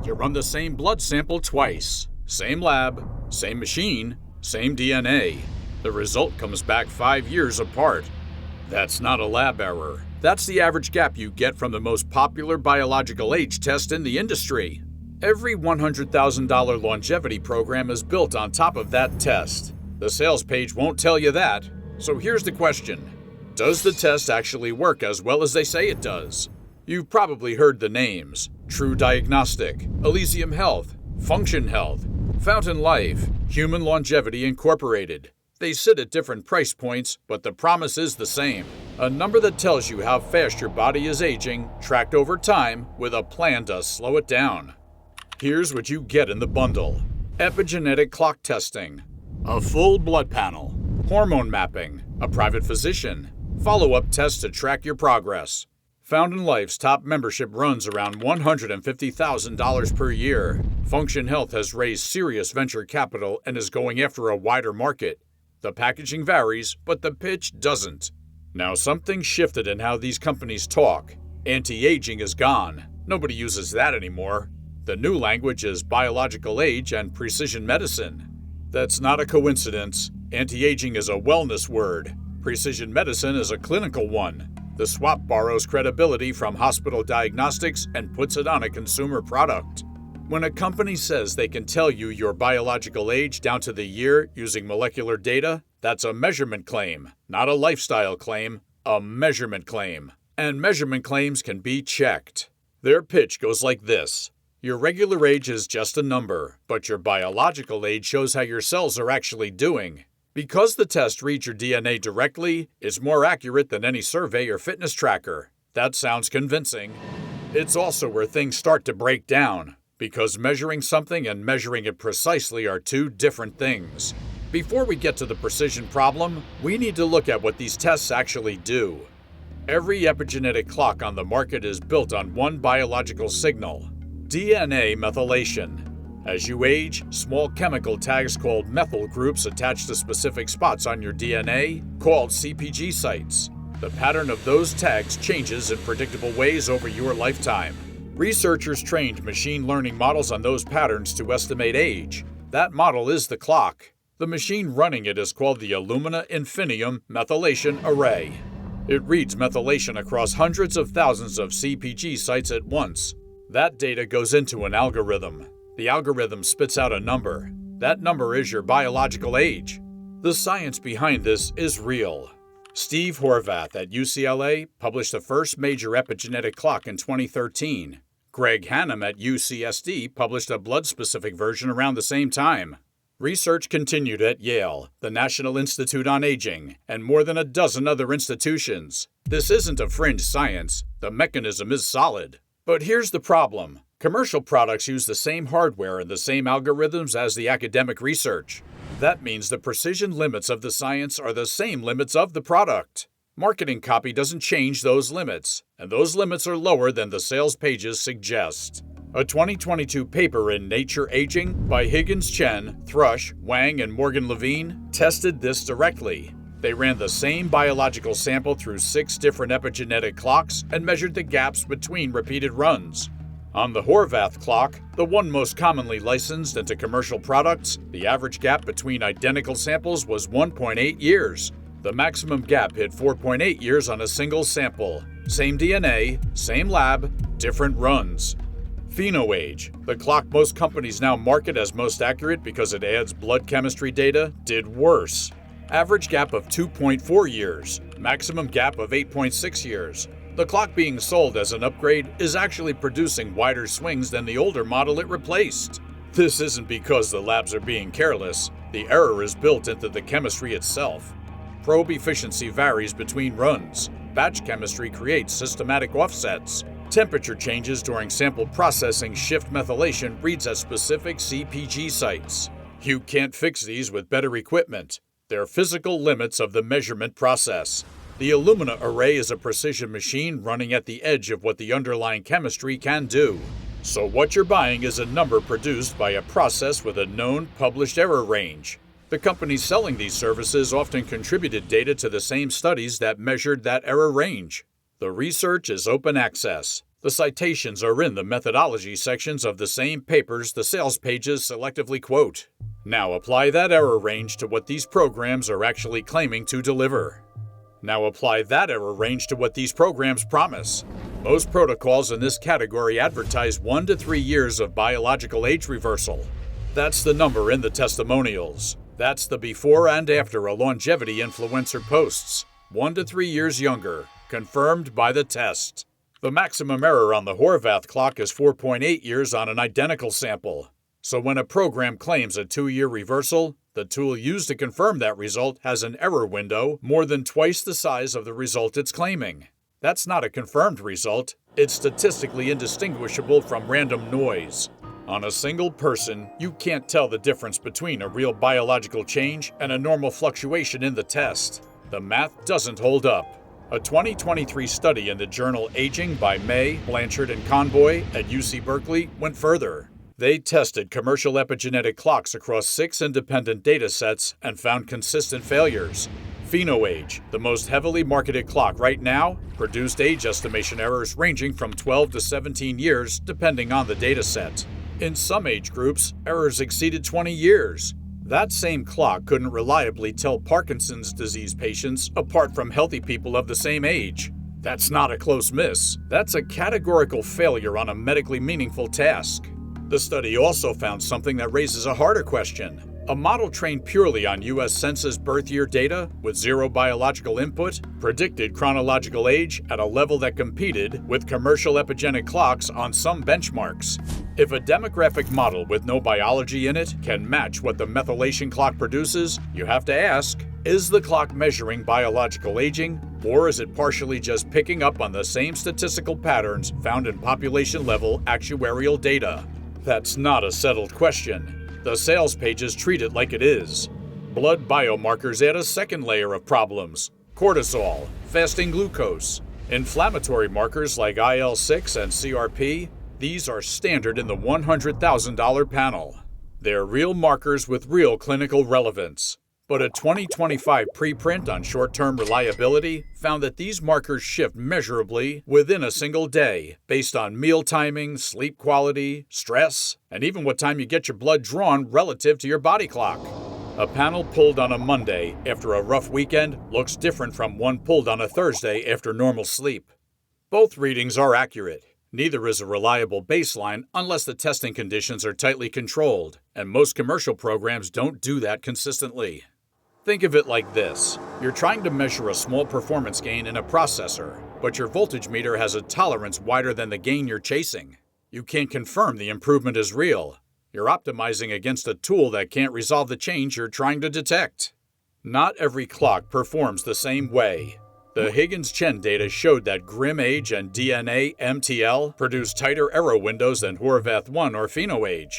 You run the same blood sample twice. Same lab, same machine, same DNA. The result comes back 5 years apart. That's not a lab error. That's the average gap you get from the most popular biological age test in the industry. Every $100,000 longevity program is built on top of that test. The sales page won't tell you that. So here's the question. Does the test actually work as well as they say it does? You've probably heard the names: True Diagnostic, Elysium Health, Function Health, Fountain Life, Human Longevity Incorporated. They sit at different price points, but the promise is the same. A number that tells you how fast your body is aging, tracked over time, with a plan to slow it down. Here's what you get in the bundle. Epigenetic clock testing, a full blood panel, hormone mapping, a private physician, follow-up tests to track your progress. Fountain Life's top membership runs around $150,000 per year. Function Health has raised serious venture capital and is going after a wider market. The packaging varies, but the pitch doesn't. Now something shifted in how these companies talk. Anti-aging is gone. Nobody uses that anymore. The new language is biological age and precision medicine. That's not a coincidence. Anti-aging is a wellness word. Precision medicine is a clinical one. The swap borrows credibility from hospital diagnostics and puts it on a consumer product. When a company says they can tell you your biological age down to the year using molecular data, that's a measurement claim, not a lifestyle claim, a measurement claim. And measurement claims can be checked. Their pitch goes like this. Your regular age is just a number, but your biological age shows how your cells are actually doing. Because the test reads your DNA directly, it's more accurate than any survey or fitness tracker. That sounds convincing. It's also where things start to break down, because measuring something and measuring it precisely are two different things. Before we get to the precision problem, we need to look at what these tests actually do. Every epigenetic clock on the market is built on one biological signal: DNA methylation. As you age, small chemical tags called methyl groups attach to specific spots on your DNA, called CPG sites. The pattern of those tags changes in predictable ways over your lifetime. Researchers trained machine learning models on those patterns to estimate age. That model is the clock. The machine running it is called the Illumina Infinium Methylation Array. It reads methylation across hundreds of thousands of CPG sites at once. That data goes into an algorithm. The algorithm spits out a number. That number is your biological age. The science behind this is real. Steve Horvath at UCLA published the first major epigenetic clock in 2013. Greg Hannum at UCSD published a blood-specific version around the same time. Research continued at Yale, the National Institute on Aging, and more than a dozen other institutions. This isn't a fringe science. The mechanism is solid. But here's the problem. Commercial products use the same hardware and the same algorithms as the academic research. That means the precision limits of the science are the same limits of the product. Marketing copy doesn't change those limits, and those limits are lower than the sales pages suggest. A 2022 paper in Nature Aging by Higgins Chen, Thrush, Wang, and Morgan Levine tested this directly. They ran the same biological sample through 6 different epigenetic clocks and measured the gaps between repeated runs. On the Horvath clock, the one most commonly licensed into commercial products, the average gap between identical samples was 1.8 years. The maximum gap hit 4.8 years on a single sample. Same DNA, same lab, different runs. PhenoAge, the clock most companies now market as most accurate because it adds blood chemistry data, did worse. Average gap of 2.4 years, maximum gap of 8.6 years. The clock being sold as an upgrade is actually producing wider swings than the older model it replaced. This isn't because the labs are being careless. The error is built into the chemistry itself. Probe efficiency varies between runs. Batch chemistry creates systematic offsets. Temperature changes during sample processing shift methylation reads at specific CPG sites. You can't fix these with better equipment. They're physical limits of the measurement process. The Illumina array is a precision machine running at the edge of what the underlying chemistry can do. So what you're buying is a number produced by a process with a known published error range. The companies selling these services often contributed data to the same studies that measured that error range. The research is open access. The citations are in the methodology sections of the same papers the sales pages selectively quote. Now apply that error range to what these programs are actually claiming to deliver. Now apply that error range to what these programs promise. Most protocols in this category advertise 1 to 3 years of biological age reversal. That's the number in the testimonials. That's the before and after a longevity influencer posts. 1 to 3 years younger, confirmed by the test. The maximum error on the Horvath clock is 4.8 years on an identical sample. So when a program claims a 2-year reversal, the tool used to confirm that result has an error window more than twice the size of the result it's claiming. That's not a confirmed result. It's statistically indistinguishable from random noise. On a single person, you can't tell the difference between a real biological change and a normal fluctuation in the test. The math doesn't hold up. A 2023 study in the journal Aging by May, Blanchard, and Conboy at UC Berkeley went further. They tested commercial epigenetic clocks across 6 independent data sets and found consistent failures. PhenoAge, the most heavily marketed clock right now, produced age estimation errors ranging from 12 to 17 years depending on the data set. In some age groups, errors exceeded 20 years. That same clock couldn't reliably tell Parkinson's disease patients apart from healthy people of the same age. That's not a close miss. That's a categorical failure on a medically meaningful task. The study also found something that raises a harder question. A model trained purely on U.S. Census birth year data with zero biological input predicted chronological age at a level that competed with commercial epigenetic clocks on some benchmarks. If a demographic model with no biology in it can match what the methylation clock produces, you have to ask, is the clock measuring biological aging, or is it partially just picking up on the same statistical patterns found in population-level actuarial data? That's not a settled question. The sales pages treat it like it is. Blood biomarkers add a second layer of problems. Cortisol, fasting glucose, inflammatory markers like IL-6 and CRP, these are standard in the $100,000 panel. They're real markers with real clinical relevance. But a 2025 preprint on short-term reliability found that these markers shift measurably within a single day based on meal timing, sleep quality, stress, and even what time you get your blood drawn relative to your body clock. A panel pulled on a Monday after a rough weekend looks different from one pulled on a Thursday after normal sleep. Both readings are accurate. Neither is a reliable baseline unless the testing conditions are tightly controlled, and most commercial programs don't do that consistently. Think of it like this. You're trying to measure a small performance gain in a processor, but your voltage meter has a tolerance wider than the gain you're chasing. You can't confirm the improvement is real. You're optimizing against a tool that can't resolve the change you're trying to detect. Not every clock performs the same way. The Higgins-Chen data showed that GrimAge and DNA MTL produce tighter error windows than Horvath-1 or PhenoAge.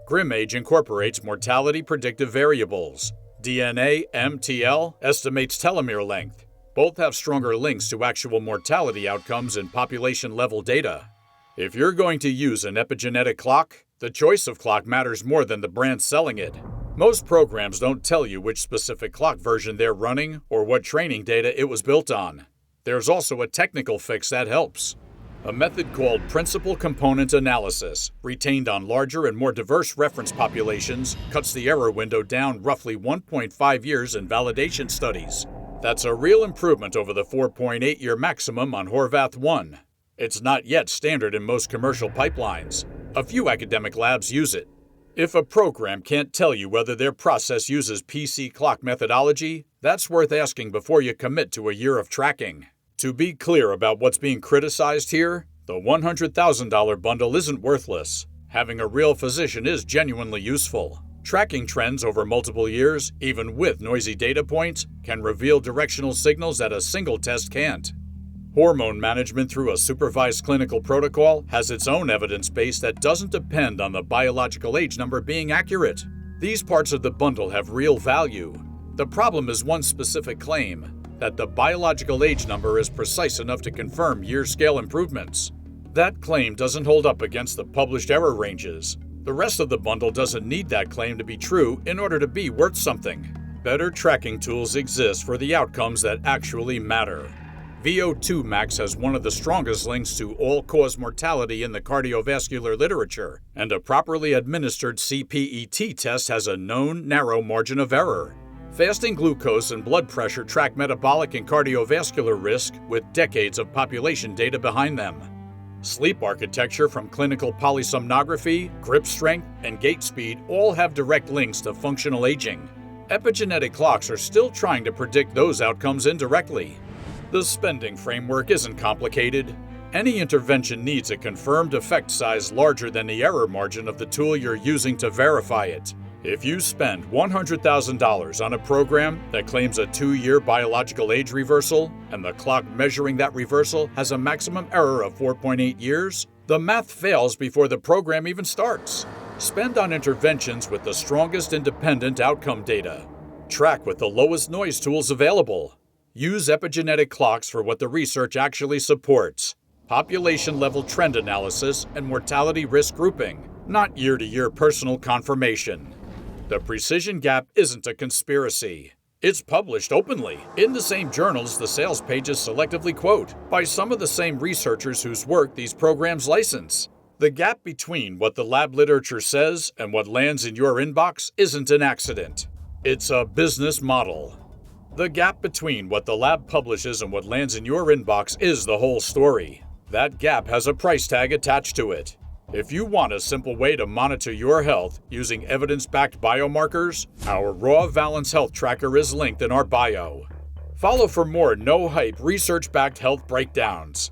GrimAge incorporates mortality predictive variables. DNA MTL estimates telomere length. Both have stronger links to actual mortality outcomes in population-level data. If you're going to use an epigenetic clock, the choice of clock matters more than the brand selling it. Most programs don't tell you which specific clock version they're running or what training data it was built on. There's also a technical fix that helps. A method called principal component analysis, retained on larger and more diverse reference populations, cuts the error window down roughly 1.5 years in validation studies. That's a real improvement over the 4.8-year maximum on Horvath-1. It's not yet standard in most commercial pipelines. A few academic labs use it. If a program can't tell you whether their process uses PC clock methodology, that's worth asking before you commit to a year of tracking. To be clear about what's being criticized here, the $100,000 bundle isn't worthless. Having a real physician is genuinely useful. Tracking trends over multiple years, even with noisy data points, can reveal directional signals that a single test can't. Hormone management through a supervised clinical protocol has its own evidence base that doesn't depend on the biological age number being accurate. These parts of the bundle have real value. The problem is one specific claim, that the biological age number is precise enough to confirm year-scale improvements. That claim doesn't hold up against the published error ranges. The rest of the bundle doesn't need that claim to be true in order to be worth something. Better tracking tools exist for the outcomes that actually matter. VO2 max has one of the strongest links to all-cause mortality in the cardiovascular literature, and a properly administered CPET test has a known narrow margin of error. Fasting glucose and blood pressure track metabolic and cardiovascular risk with decades of population data behind them. Sleep architecture from clinical polysomnography, grip strength, and gait speed all have direct links to functional aging. Epigenetic clocks are still trying to predict those outcomes indirectly. The spending framework isn't complicated. Any intervention needs a confirmed effect size larger than the error margin of the tool you're using to verify it. If you spend $100,000 on a program that claims a 2-year biological age reversal, and the clock measuring that reversal has a maximum error of 4.8 years, the math fails before the program even starts. Spend on interventions with the strongest independent outcome data. Track with the lowest noise tools available. Use epigenetic clocks for what the research actually supports: population-level trend analysis and mortality risk grouping, not year-to-year personal confirmation. The precision gap isn't a conspiracy. It's published openly in the same journals the sales pages selectively quote, by some of the same researchers whose work these programs license. The gap between what the lab literature says and what lands in your inbox isn't an accident. It's a business model. The gap between what the lab publishes and what lands in your inbox is the whole story. That gap has a price tag attached to it. If you want a simple way to monitor your health using evidence-backed biomarkers, our Raw Valence Health Tracker is linked in our bio. Follow for more no-hype, research-backed health breakdowns.